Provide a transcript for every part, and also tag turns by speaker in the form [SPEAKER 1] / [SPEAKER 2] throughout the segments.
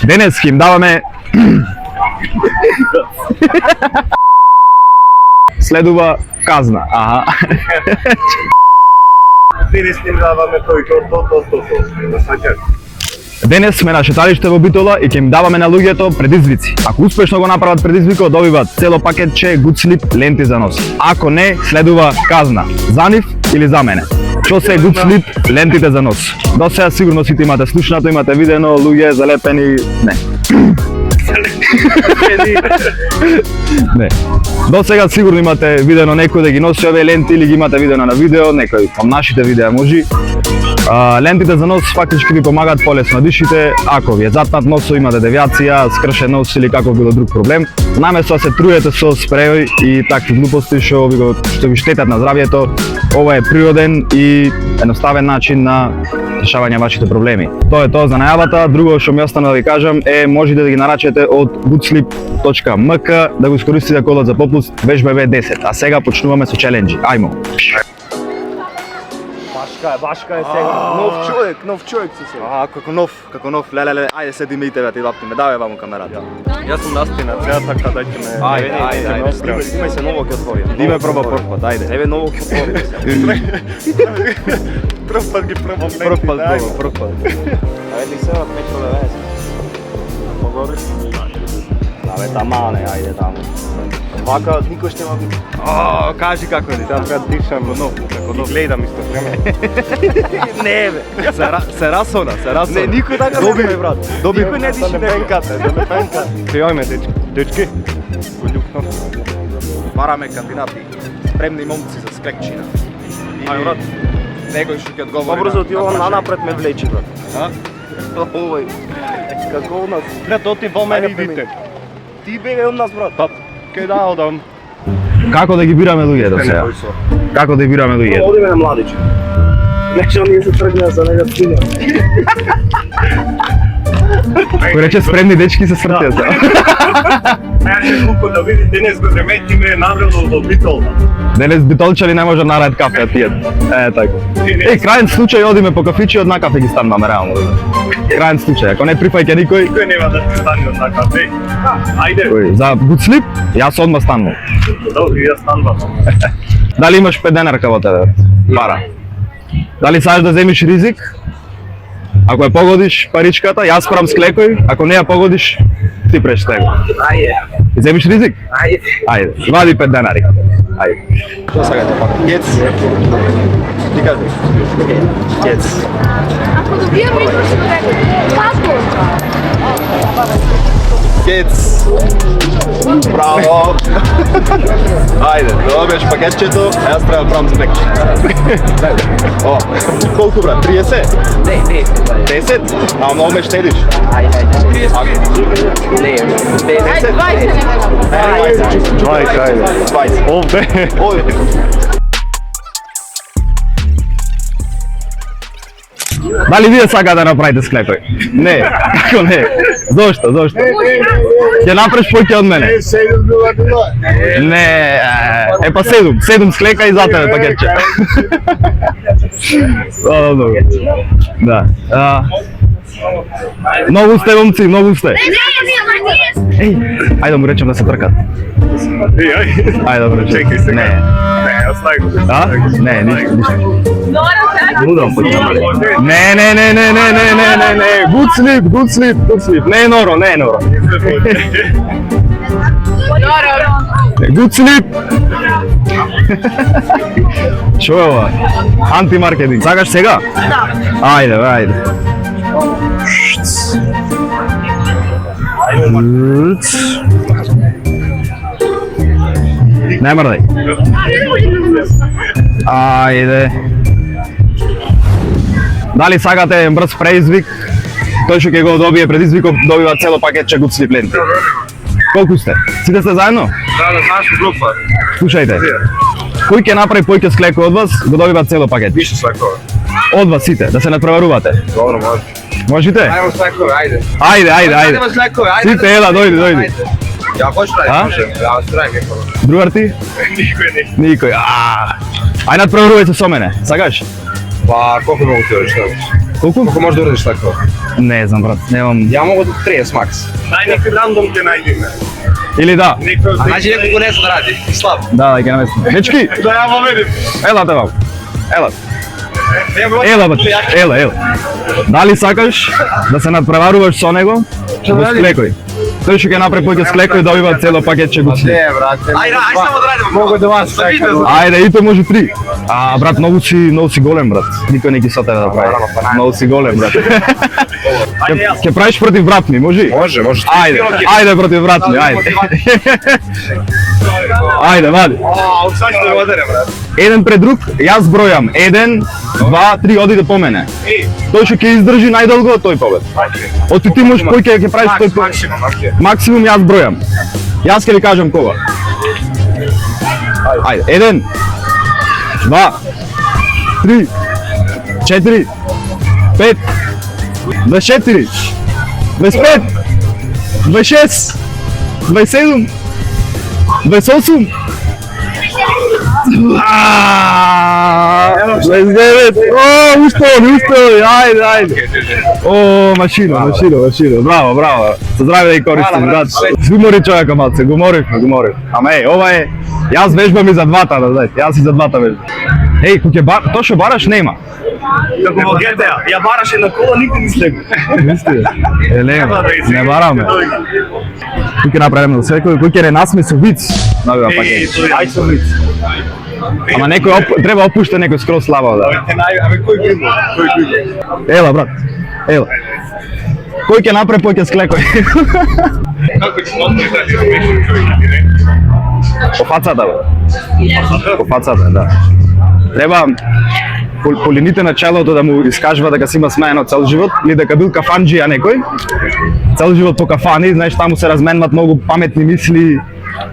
[SPEAKER 1] Денес им даваме следува казна. Аха.
[SPEAKER 2] Денес им даваме тој. Да сакаш.
[SPEAKER 1] Денес сме на шеталиште во Битола и ќе им даваме на луѓето предизвици. Ако успешно го направат предизвикот, добиваат цело пакетче Good Sleep ленти за нос. Ако не, следува казна. За нив или за мене. Што се Good Sleep лентите за нос? До сега сигурно сите имате слушнато, имате видено луѓе залепени, не. Не. До сега сигурно имате видено некој да ги носи овие ленти или ги имате видено на видео, некој од нашите видеа може. Лентите за нос фактички ви помагаат полесно дишите, ако ви е затнат носо, имате девијација, скршен нос или каков било друг проблем. Наместо да се труете со спреј и такви глупости што ви штетат на здравјето, ова е природен и едноставен начин на решавање вашите проблеми. Тоа е тоа за најавата. Друго што ми остана да ви кажам е можете да ги нарачате од goodsleep.mk да го искористите кодот за попуст VESHBB10. А сега почнуваме со челенџи. Ајмо.
[SPEAKER 3] Башка е сега. Нов човек си сега.
[SPEAKER 1] Како нов, леле, ајде седи ми и тебе, ти лапти ме, давај ваму камерата.
[SPEAKER 3] Јас сум Настина, сега така дајте ме.
[SPEAKER 1] Ајде.
[SPEAKER 3] Имај се ново ќе отворим.
[SPEAKER 1] Диме проба прв пат, ајде.
[SPEAKER 3] Еве ново ќе отворим. Прв пат ги пробам ленти.
[SPEAKER 1] Прв пат.
[SPEAKER 3] Ајде сега метрове везе. Погориш?
[SPEAKER 1] Абе, тамане, ајде таму.
[SPEAKER 3] Вака никој ще ма биде.
[SPEAKER 1] Кажи како е.
[SPEAKER 3] Сега пред дишам како нов. Гледам исто време.
[SPEAKER 1] Не бе. Се расона.
[SPEAKER 3] Не, никој така не ме брат. Никој не диши пенката, да ме пенка. Пријајме дечки. Го љубнав.
[SPEAKER 1] Бараме кандидати, спремни момци за склекчина.
[SPEAKER 3] Ај брат,
[SPEAKER 1] Некој што ќе одговори.
[SPEAKER 3] побрзо ти ова напред ме влечи брат.
[SPEAKER 1] А?
[SPEAKER 3] Овој. Како у нас.
[SPEAKER 2] Брат, оти во мене идите.
[SPEAKER 3] Ти бега од нас брат.
[SPEAKER 2] Кај да одам.
[SPEAKER 1] Како да ги бираме луѓето сега? Како да ги бираме луѓето?
[SPEAKER 3] Одиме на младичи. Нешто ние се тргнаа за негативно.
[SPEAKER 1] Кој рече спремни дечки се сртија сега.
[SPEAKER 2] Ја ќе куко да види денес го ремети ме наврело до Битол.
[SPEAKER 1] Денес битолчани не може нарајат кафе да пијат. Така. Крајен случај одиме по кафичи од на кафе ги стануваме реално. Крајен случај, ако не прифаќа никој.
[SPEAKER 2] Никој нема да ти стане од на кафе. Ајде.
[SPEAKER 1] За Good Sleep, јас одма станувам.
[SPEAKER 2] Добро, јас станувам.
[SPEAKER 1] Дали имаш 5 денарка во тебе? Пара. Дали сакаш да земиш ризик? Ако ја погодиш паричката, јас правам склекој, ако не ја погодиш, ти преш него.
[SPEAKER 3] Ајде.
[SPEAKER 1] Земиш ризик?
[SPEAKER 3] Ајде.
[SPEAKER 1] Вади 5 денари. Ајде. Што сакате пак?
[SPEAKER 3] Гец. Ти кажеш. Гец.
[SPEAKER 4] Ако добијаме што рекол, паспорт.
[SPEAKER 1] Кец. Браво. Ајде, добиеш пакетчето, јас треба да правам склекче. О, колку брат? 30?
[SPEAKER 5] Не,
[SPEAKER 1] 10? А многу ме штедиш.
[SPEAKER 5] ајде. Не,
[SPEAKER 1] 20.
[SPEAKER 2] Овде.
[SPEAKER 1] Ој. Дали вие сакате да направите склекој? Не, како не? Зошто? Ќе направиш поќе од мене? Не, па 7 склека и за тебе пакетче. Да. Многу сте момци, многу сте. Еј, ајде да му речем да се тркат. Ајде да му речем.
[SPEAKER 2] Чекај сега.
[SPEAKER 1] Не.
[SPEAKER 2] Не, остави го.
[SPEAKER 1] А? Не, ништо.
[SPEAKER 4] Нора,
[SPEAKER 1] Не. Good sleep. Не е норо. Good sleep. Шо е ова? Антимаркетинг. Сакаш сега?
[SPEAKER 4] Да.
[SPEAKER 1] Ајде. Не мрдај. Ајде. Дали сакате брз преизвик? Тој што ќе го добие предизвикот добива цело пакетче Good Sleep ленти. Колку сте? Сите сте заедно?
[SPEAKER 2] Да, наша група.
[SPEAKER 1] Слушајте. Кој ќе направи поќе склеко од вас, го добива цело пакет.
[SPEAKER 2] Више сакова.
[SPEAKER 1] Од вас сите, да се надпреварувате.
[SPEAKER 2] Добро, може.
[SPEAKER 1] Можете?
[SPEAKER 5] Ајмо слекове, ајде.
[SPEAKER 1] Ајде.
[SPEAKER 5] Ајде слекове, ајде.
[SPEAKER 1] Сите, ела, дојди.
[SPEAKER 5] Ја хоќеш
[SPEAKER 1] А?
[SPEAKER 5] да може. Ја страј како.
[SPEAKER 1] Другар ти?
[SPEAKER 2] Никој не.
[SPEAKER 1] Никој. Ај надпреварувај се со мене. Сакаш?
[SPEAKER 5] Па колку многу ти одиш?
[SPEAKER 1] Колку?
[SPEAKER 5] Колко можеш да урадиш тако?
[SPEAKER 1] Не знам, брат, немам.
[SPEAKER 5] Ја могу до 30 макс.
[SPEAKER 2] Дај некој рандом ќе најдеме.
[SPEAKER 1] Или да.
[SPEAKER 2] Некој
[SPEAKER 5] Значи некој го не знае да ради. Слаб.
[SPEAKER 1] Да, ќе наместим. Дечки,
[SPEAKER 2] да ја го видим.
[SPEAKER 1] елате вам. Ела, бат, ела. Дали сакаш да се надпреваруваш со него? Во склекој. Тој што ќе направи повеќе склекој добива цело пакетче гуци.
[SPEAKER 5] Ајде само да радиме. Могу да вас сакам.
[SPEAKER 1] Ајде, и тоа може 3. Брат, многу си голем, брат. Никој не ги со тебе да прави. Многу си голем, брат. Ќе правиш против брат ми, може?
[SPEAKER 5] Може.
[SPEAKER 1] Ајде против брат ми, ајде. Ајде, вади.
[SPEAKER 5] Сак што го одере, брат.
[SPEAKER 1] Еден пред друг, јас бројам. 1, 2, 3, одите по мене. Тој што ќе издржи најдолго, тој побед. Оти ти можеш кој ќе правиш тој побед. Максимум јас бројам. Јас ќе ви кажам кога. Ајде, 1, 2, 3, 4, 5, 24, 25, 26, 27, 28, 29, устои, ајде. Машина, браво. Се здраве да ги користим, брат. Гумори човека малце, гуморив. Ама ова е, јас вежбам и за двата, да знаете, јас и за двата вежбам. Кој тоа што бараш нема.
[SPEAKER 2] Како во GTA, ја бараше на кола, никој не слегу.
[SPEAKER 1] Нема, не бараме. Кој ќе направиме секој, кој ќе ренасме со виц. Добива пакет.
[SPEAKER 2] Ај со виц.
[SPEAKER 1] Ама некој треба опушта некој скроз слабо, да.
[SPEAKER 2] Аме кој го има?
[SPEAKER 1] Ела, брат. Ела. Кој ќе направи повеќе склекој?
[SPEAKER 2] Како ќе смотри да ти смешен човек или не?
[SPEAKER 1] По фацата, бе. По фацата, да. Треба по линиите на челото да му искажува дека си има смеено цел живот или дека бил кафанџија некој. Цел живот по кафани, знаеш, таму се разменват многу паметни мисли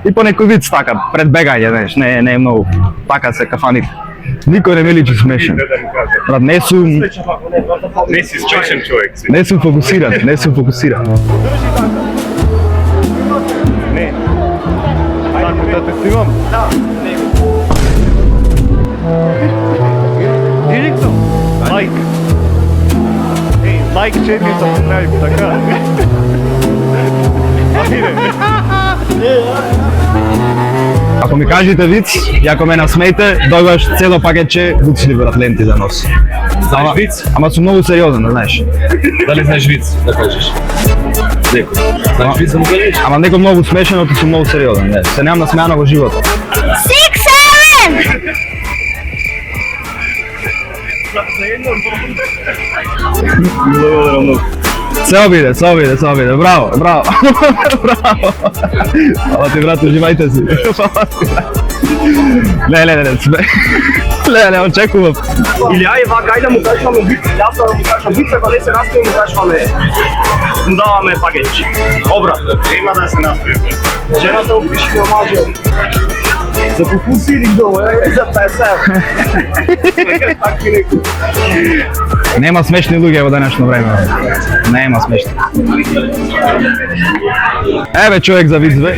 [SPEAKER 1] и по некој вид така, пред бегање, знаеш, не е многу. Така се кафаните. Никој не ме личи смешен. Брат, не сум
[SPEAKER 2] Не си смешен човек си.
[SPEAKER 1] не сум фокусиран.
[SPEAKER 3] Не. Тако да те снимам? Да. Директно. Лайк. Лайк 4 да направим, така. Ајде.
[SPEAKER 1] Ако ми кажете виц и ако ме насмеете, добиваш цело пакетче гуцли, брат, ленти за нос.
[SPEAKER 5] Знаеш виц?
[SPEAKER 1] Ама сум многу сериозен, да знаеш.
[SPEAKER 5] Дали знаеш виц да кажеш? Некој. Знаеш виц да му кажеш?
[SPEAKER 1] Ама некој многу смешен, оти сум многу сериозен, не. Се немам насмеано во животот.
[SPEAKER 4] 6,
[SPEAKER 1] 7! Се обиде, браво. Ала ти, брат, уживајте си. Не, очекувам.
[SPEAKER 2] Или ај вака, ајде да му кажуваме виц, јас да му кажам виц, ако не се настои, му кажуваме, му даваме пакетчи. Обратно, има да се настои. Жената опиши на мажа. За попусирик долу, за 50. Такви некои.
[SPEAKER 1] Нема смешни луѓе во денешно време. Нема смешни. Еве човек за виц, бе.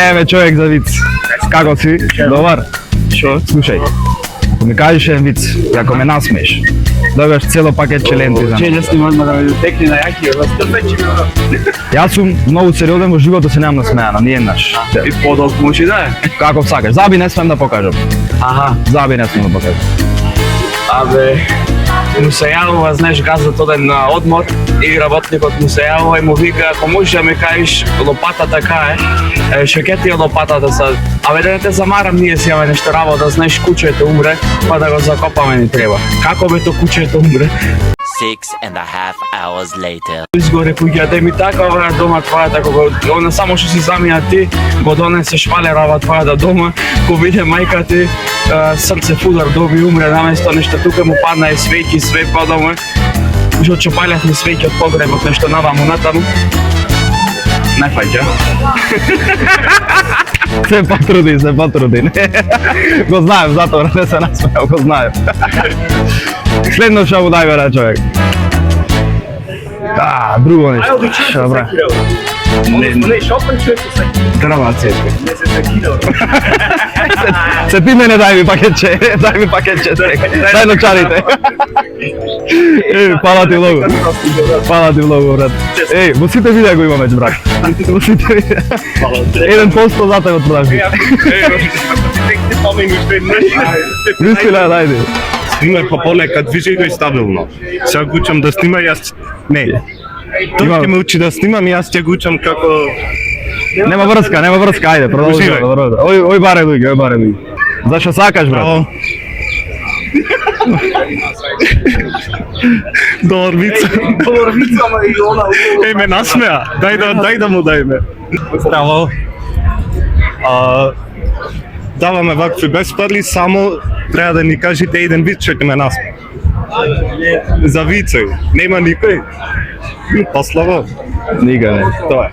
[SPEAKER 1] Еве човек за виц. Како си? Добар? Шо? Слушај. Ако ми кажеш еден виц, и ако ме насмеш, добиваш цело пакетче ленти за мене.
[SPEAKER 2] снимам да ме текни на јаки,
[SPEAKER 1] Јас сум многу сериозен во животот, се немам насмеано, ни еднаш.
[SPEAKER 2] и подолг може да е.
[SPEAKER 1] Како сакаш, заби не смем да покажам.
[SPEAKER 2] Аха.
[SPEAKER 1] Заби не смем да покажам.
[SPEAKER 6] Абе, му се јавува, знаеш, газот оден на одмор и работникот му се јавува и му вика, ако можеш да ми кажеш лопата така што ќе ти е лопатата сад. Абе, да не те замарам, ние си имаме нешто работа, знаеш, кучето умре, па да го закопаме ни треба. Како бе то кучето умре?
[SPEAKER 7] 6.5 hours later.
[SPEAKER 6] Изгоре куќата ми така, ова дома твојата, кога она само што си замија ти, го донесе шпалерава твојата дома, го виде мајка ти, срце фудар доби, умре наместо нешто тука му падна и свеќи, све подома. Што чопалјавме свеќи од погребот, нешто наваму натаму. Не фаќа.
[SPEAKER 1] Се потруди. Го знаем, затоа не се насмеал, го знаем. Следно што му дај, бе, човек. друго нешто.
[SPEAKER 2] Ајде, обичајно
[SPEAKER 1] Добре.
[SPEAKER 2] Не, шопен човек со секи.
[SPEAKER 6] Трава цечка.
[SPEAKER 2] Не се секира.
[SPEAKER 1] Се ти мене дај ми пакетче, дај ми пакетче, дај новчаните. Фала ти многу. Фала ти многу, брат. Во сите видеа го имаме, брат. Во сите видеа. 1% затоа го продажи. Мислила, дајде.
[SPEAKER 3] Снимај па полека, движи го и стабилно. Сега го учам да снима, јас... Не. Тој ќе ме учи да снимам и јас ќе го учам како...
[SPEAKER 1] Нема врска, ајде, продолжи.
[SPEAKER 3] Уживај.
[SPEAKER 1] Ој баре луѓе. Зашо сакаш, брат?
[SPEAKER 3] Добар вица.
[SPEAKER 2] Полорвицама и она.
[SPEAKER 3] Ме насмеа. Дај да му дајме. Браво. Даваме вакви беспарли, само треба да ни кажете еден виц што ќе ме насмеа. За вицеј. Нема никој. Пославо.
[SPEAKER 1] Никаде.
[SPEAKER 3] Тоа е.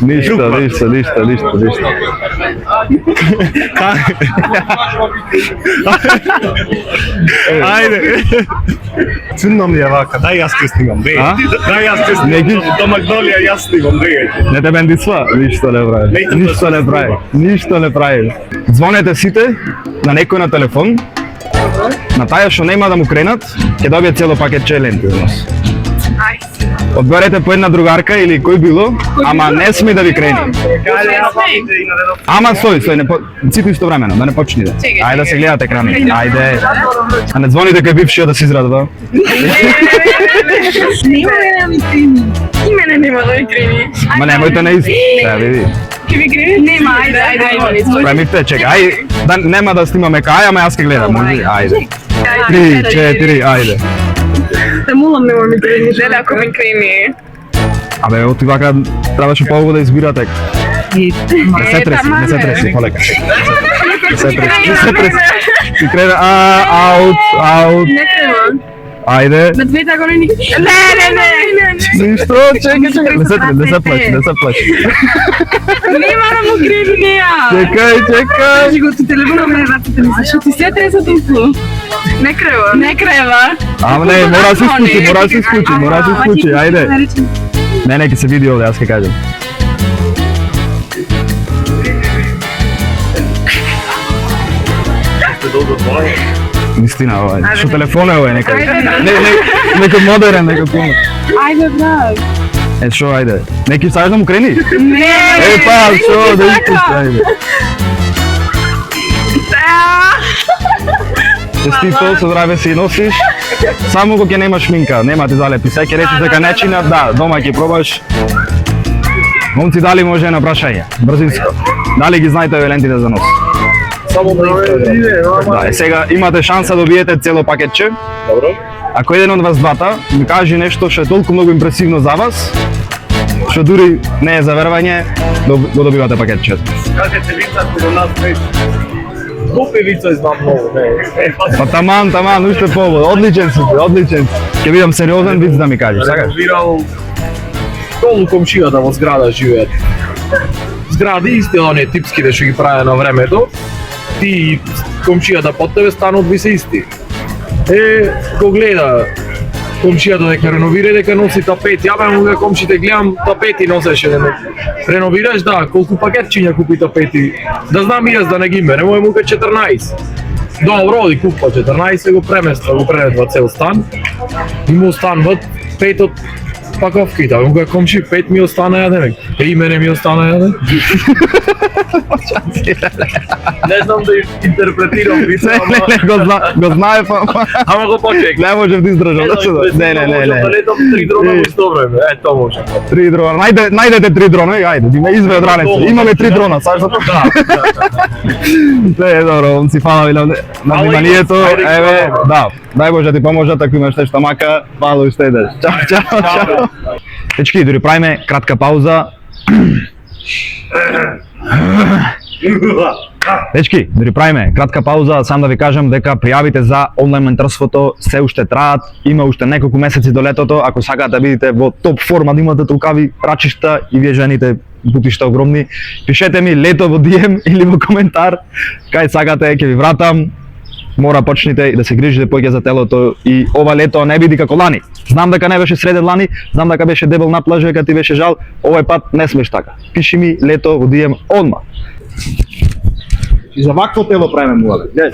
[SPEAKER 1] Ништо.
[SPEAKER 3] Ајде. Цудно ми е вака, дај јас ќе снимам, бе.
[SPEAKER 1] А?
[SPEAKER 3] Дај јас ќе
[SPEAKER 1] Неги?
[SPEAKER 3] снимам. До Макдолија јас снимам, бе.
[SPEAKER 1] Не те бендисва? Ништо не прави. Звонете сите на некој на телефон. На таја што нема да му кренат, ќе добие цело пакетче ленти од нас. Одберете по една другарка или кој било, ама не сме да ви крени. Ама стој, не сите истовремено, да не почните. Ајде да се гледате екрани. Ајде. А не звоните кај бившиот да се израдува.
[SPEAKER 4] Нема да ми крени. И мене нема да ми крени.
[SPEAKER 1] Ма немојте на ист. Сега види.
[SPEAKER 4] Ке ми крени? Нема, ајде.
[SPEAKER 1] Премите, чекај, ај, нема да снимаме кај, ама јас ке гледам, може? Ајде. 3, 4, ајде.
[SPEAKER 4] Да мулам нема ми крени. Леле, ако ми крени.
[SPEAKER 1] Абе, оти вака требаше полго да избирате. Не се треси, полека. Не се треси. Ти крена, аут.
[SPEAKER 4] Не крема.
[SPEAKER 1] Ајде.
[SPEAKER 4] На двете ако не ни... Не.
[SPEAKER 1] Ништо, чекај. Не се плачи.
[SPEAKER 4] Нема да му крени неа.
[SPEAKER 1] Чекај.
[SPEAKER 4] Кажи го ти телефона ме вратите ми. Зашо ти се треса толку? Не крева.
[SPEAKER 1] Ама не, мора да се исклучи, ајде. Не, ќе се види овде, јас ќе кажем. Мистина, ова е. Што телефон е ова е некај. Некој модерен, некој пуно.
[SPEAKER 4] Ајде, брат.
[SPEAKER 1] Шо, ајде. Неки сакаш да му крени?
[SPEAKER 4] Не.
[SPEAKER 1] Шо, да испусти, ајде. Честито, со здраве си носиш. Само кога ќе нема шминка, нема ти залепи. Сега ќе речеш дека нечина, да, дома ќе пробаш. Момци, дали може на прашање? Брзинско. Дали ги знаете овие лентите за нос?
[SPEAKER 2] Само да
[SPEAKER 1] Да, сега имате шанса да добиете цело пакетче.
[SPEAKER 2] Добро.
[SPEAKER 1] Ако еден од вас двата ми каже нешто што е толку многу импресивно за вас, што дури не е за верување, го добивате пакетче.
[SPEAKER 2] Кажете вица кога нас беше. Купи вица знам многу, не.
[SPEAKER 1] Па таман, уште повод. Одличен си. Ќе бидам сериозен виц да ми кажеш, сакаш?
[SPEAKER 5] Реновирал долу комшијата во зграда живеат. Згради исти оние типските што ги правеа на времето. Ти и комшијата под тебе станови се исти. Го гледа комшијата дека реновира дека носи тапети. Абе, му дека комшите гледам тапети носеше. Реновираш, да, колку пакетчиња купи тапети. Да знам и јас да не ги мере, мој мука 14. Добро, оди купа 14, го преместува цел стан. И му остануват 5 од паковките. Му дека комши 5 ми остана јаден. И мене ми остана јаден.
[SPEAKER 2] Не знам да интерпретирам вица,
[SPEAKER 1] Го знае, па...
[SPEAKER 5] Ама го почек.
[SPEAKER 1] Не можев да издржам. Не.
[SPEAKER 2] Летам 3 дрона во исто време. Ето може.
[SPEAKER 1] 3 дрона. Најдете 3 дрона, ајде, ти ме изве од раница. Имаме 3 дрона, саш за тоа? Не, добро, момци, фала ви на вниманието. Еве, да. Дај Боже ти поможат ако имаш нешто мака, фала уште едеш. Чао. Дечки, дури правиме кратка пауза. Дечки, дури правиме кратка пауза, сам да ви кажам дека пријавите за онлайн менторството се уште траат, има уште неколку месеци до летото, ако сакате да бидете во топ форма, да имате толкави рачишта и вие жените бутишта огромни, пишете ми лето во DM или во коментар, кај сакате, ќе ви вратам. мора почнете да се грижите поќе за телото и ова лето не биди како лани. Знам дека не беше среден лани, знам дека беше дебел наплажа дека ти беше жал, овој пат не смеш така. Пиши ми лето одием одма. И за вакво тело правиме муабе. Гледај.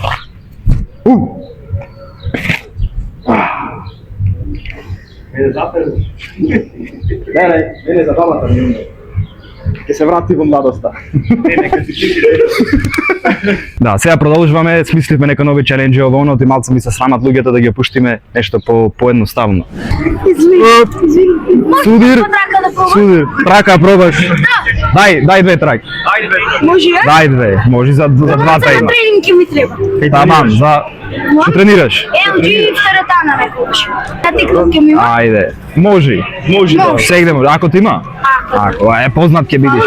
[SPEAKER 1] Мене за бабата ми. Ќе се врати во младоста. Да, сега продолжуваме, смисливме нека нови челенџи овоно, и малце ми се срамат луѓето да ги опуштиме нешто поедноставно. Судир, трака пробаш. Дај две траки.
[SPEAKER 4] Може ли?
[SPEAKER 1] Дај две, може за двата има.
[SPEAKER 4] Тренинг ми треба.
[SPEAKER 1] Тамам, за што тренираш?
[SPEAKER 4] LG в теретана некогаш. А ти кратки ми има?
[SPEAKER 1] Ајде, може. Сегде може, ако ти има? Ако е познат ќе бидеш.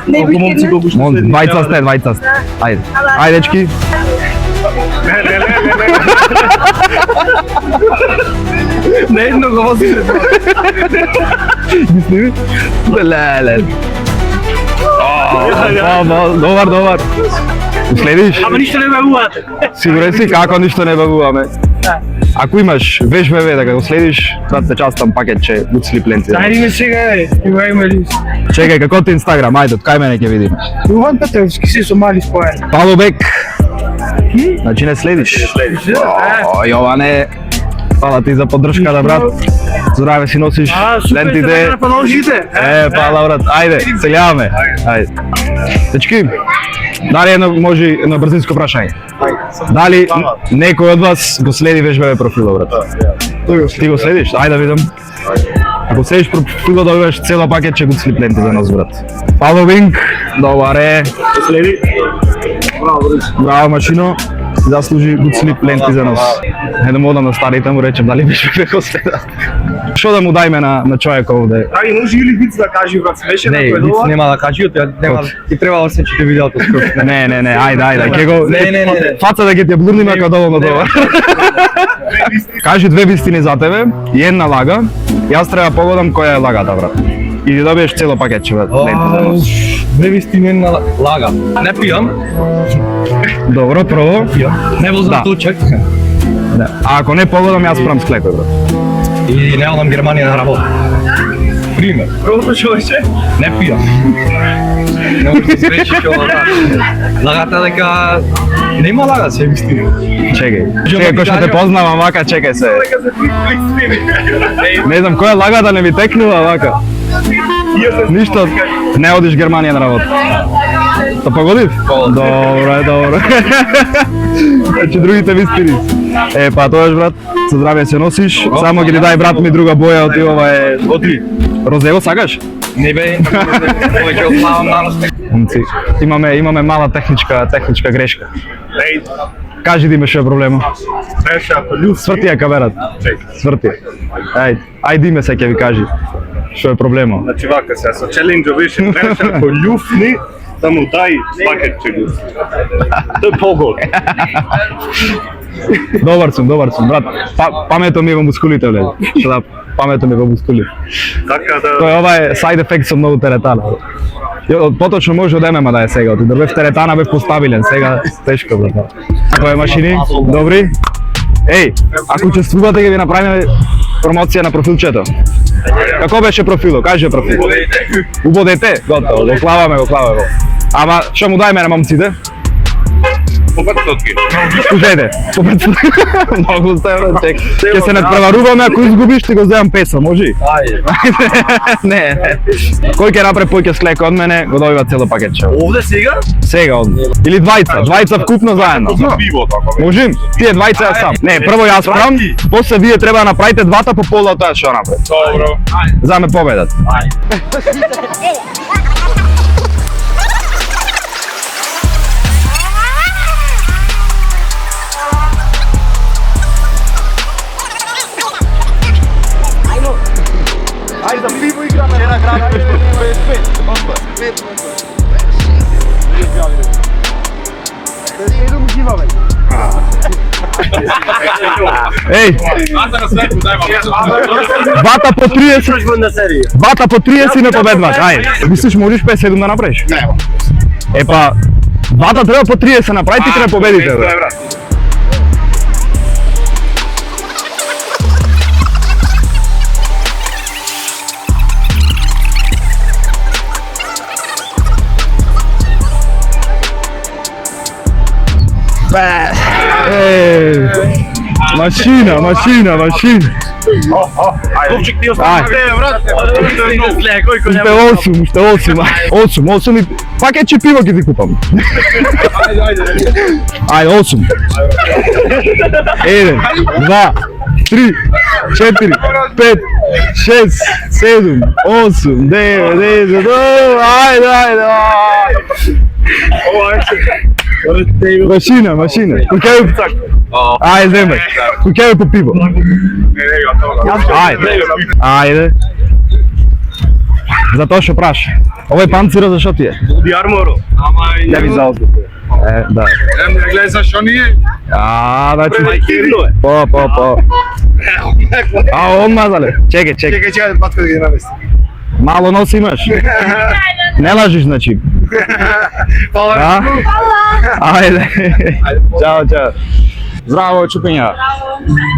[SPEAKER 4] Колку момци го
[SPEAKER 1] Може, двајца сте. Ајде. Ајде, дечки.
[SPEAKER 6] Не едно го вози.
[SPEAKER 1] Ги сними? Леле. Добар. Следиш?
[SPEAKER 6] Ама ништо не бавувате.
[SPEAKER 1] Сигурен си како ништо не бавуваме? Ако имаш вежбеве дека го следиш, да те частам пакетче уцли пленци.
[SPEAKER 6] Ајде сега, има ли?
[SPEAKER 1] Чекај, како ти Инстаграм? Ајде, кај мене ќе видиме.
[SPEAKER 6] Иван Петревски си со мали споен.
[SPEAKER 1] Павлобек. Значи не следиш? Јоване, фала ти за поддршката, брат. Здраве си носиш лентите. Фала, брат. Ајде, се гледаме. Ајде. Дечки, дали може едно брзинско прашање? Дали некој од вас го следи вежбеве профила, брат? Ти го следиш? Ајде да видам. Ако следиш профила, добиваш цело пакетче гуцли пленти за нас, брат. Following, добар е.
[SPEAKER 2] Следи.
[SPEAKER 1] Браво, машино. Заслужи гуцли пленти за нас. Не да модам на старите му речем дали вежбеве го следат. Што да му дајме на човек овде?
[SPEAKER 2] Драги, може или виц да кажи, брат, се беше напредува?
[SPEAKER 6] нема да кажи, ти требало се чите видеото скоро.
[SPEAKER 1] Не, ајде, ќе го...
[SPEAKER 6] Не.
[SPEAKER 1] Фаца да ќе ти блурниме ако доволно добар. Кажи две вистини за тебе и една лага. Јас треба погодам која е лагата, брат. И ти добиеш цело пакетче, брат.
[SPEAKER 6] Две вистини една лага. Не пијам.
[SPEAKER 1] Добро, прво.
[SPEAKER 6] Не возам тучек.
[SPEAKER 1] Да. А ако не погодам, јас прам склекој, брат.
[SPEAKER 6] И не одам Германија на работа. Пример.
[SPEAKER 2] Колку човече?
[SPEAKER 6] Не пијам. Не можеш да спречиш ова. Лагата дека нема лага се вистини.
[SPEAKER 1] Чекај, кој што те познавам вака, чекај се. Не знам која лага да не ми текнува вака. Ништо, не одиш Германија на работа. Та погодив? Добро. Значи другите вистини. Па тоа брат, со здравје се носиш. Само ги дај брат ми друга боја од ова е отри. Розево сакаш?
[SPEAKER 6] Не бе, повеќе одмавам данас.
[SPEAKER 1] Момци, имаме мала техничка грешка.
[SPEAKER 2] Еј,
[SPEAKER 1] Кажи ти ме што е проблема.
[SPEAKER 2] беше ако ljuf.
[SPEAKER 1] Сврти ја камерата. Сврти. Ајде име се ќе ви кажи. Што е проблема?
[SPEAKER 2] Значи вака се, со челенџо беше беше ако ljufni, да му дај пакетче ljuf. Тој погод.
[SPEAKER 1] Добар сум, брат. Памето ми е во мускулите, ле. Што да, памето ми е во мускулите.
[SPEAKER 2] Така да...
[SPEAKER 1] Ова е side effect со многу теретана. Поточно може од ММА да е сега, од да бев теретана бев постабилен, сега тешко, брат. Ако е машини, добри. Еј, ако учествувате ќе ви направиме промоција на профилчето. Како беше профилот? Кажи профил. Убодете? Готово, го клаваме. Ама што му дајме на момците?
[SPEAKER 2] По 500.
[SPEAKER 1] Слушајте, по 500. Многу сте, брат, чек. Ќе се надпреваруваме, ако изгубиш, ти го земам песа, може?
[SPEAKER 6] Ајде.
[SPEAKER 1] Не. Кој ќе направи поќе склеко од мене, го добива цело пакетче.
[SPEAKER 6] Овде сега?
[SPEAKER 1] Сега од. Или двајца вкупно заедно.
[SPEAKER 2] Пиво така.
[SPEAKER 1] Можем? Тие двајца ја сам. Не, прво јас правам, после вие треба да направите двата по пола тоа што направи.
[SPEAKER 2] Добро.
[SPEAKER 1] Заме победат.
[SPEAKER 2] Ајде за пиво играме на град. 5.
[SPEAKER 1] Еј! Двата по 30. Двата по 30 не победваш. Ајде. Мислиш можеш 5-7 да направиш?
[SPEAKER 2] Не.
[SPEAKER 1] Епа, двата треба по 30 направи, ти треба победите, бре. Машина.
[SPEAKER 2] Купчик ти остана брат.
[SPEAKER 1] Уште 8 и пакетче пиво ќе ти купам. Ајде 8. 1, 2, 3, 4, 5, 6, 7, 8, 9, 10, ајде. Машина. Ајде, земај. Кукеј по пиво. Ајде. Затоа што праша. Овој панцира за што ти е?
[SPEAKER 2] Буди арморо.
[SPEAKER 1] Ја ви заозбу. Да.
[SPEAKER 3] Гледај зашо ние?
[SPEAKER 1] Значи.
[SPEAKER 2] Кивно е.
[SPEAKER 1] По. Он мазале. Чекај.
[SPEAKER 3] Чекај, патко да ги намести.
[SPEAKER 1] Мало нос имаш. Не лажиш, значи.
[SPEAKER 3] Фала.
[SPEAKER 1] Ајде. Чао. Здраво, чупења.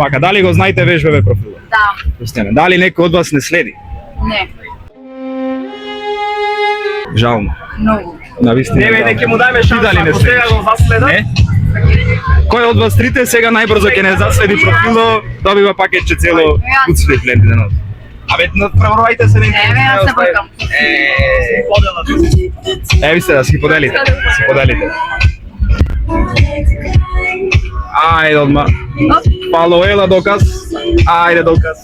[SPEAKER 1] Пака, дали го знаете вежбеве профилот?
[SPEAKER 4] Да.
[SPEAKER 1] Дали некој од вас не следи?
[SPEAKER 4] Не.
[SPEAKER 1] Жално.
[SPEAKER 4] Многу.
[SPEAKER 1] Навистина.
[SPEAKER 2] Не, ќе му дајме шанс,
[SPEAKER 1] Дали не
[SPEAKER 2] ако сега
[SPEAKER 1] следиш?
[SPEAKER 2] го заследа.
[SPEAKER 1] Не? Кој од вас трите сега најбрзо ќе не заследи профило, добива пакетче цело Goodslip ленти денот.
[SPEAKER 2] Абе, преварувајте се некој.
[SPEAKER 4] Еве, јас се бакам.
[SPEAKER 1] Еви се да си поделите. Ајде одма. Палоела доказ. Ајде доказ.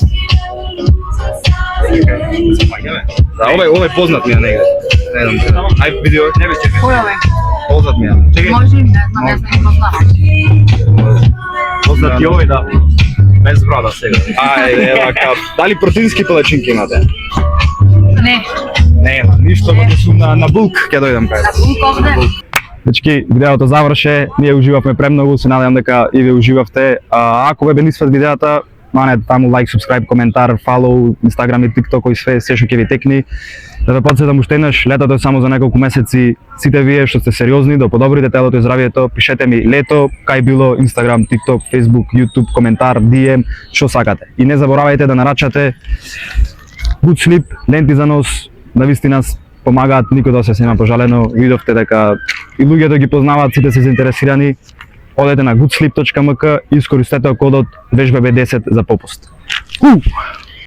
[SPEAKER 1] Да, овој познат ми е негде. Не знам. Ај видео, не бе чекај.
[SPEAKER 4] Кој ове?
[SPEAKER 1] Познат ми е. Чекај.
[SPEAKER 4] Може и не знам, јас не го знам.
[SPEAKER 2] Познат и овој, да. Без брада сега.
[SPEAKER 1] Ајде, вака. Дали протеински палачинки имате?
[SPEAKER 4] Не.
[SPEAKER 1] Нема, ништо, но сум на булк ќе дојдам кај вас.
[SPEAKER 4] Булк овде.
[SPEAKER 1] Дечки, видеото заврше, ние уживавме премногу, се надевам дека и вие уживавте. Ако ве бенисват видеата, манете таму лайк, субскрайб, коментар, фолоу, Инстаграм и TikTok и све што ќе ви текни. Да ве потсетам уште еднаш, летото е само за неколку месеци. Сите вие што сте сериозни, да подобрите телото и здравието, пишете ми лето, кај било Инстаграм, TikTok, Facebook, YouTube, коментар, DM, што сакате. И не заборавајте да нарачате Goodslip, ленти за нос, навистина помагаат, никој да се нема пожалено. Видовте дека и луѓето ги познаваат, сите се заинтересирани. Одете на goodslip.mk и искористете кодот VEŽBB10 за попуст.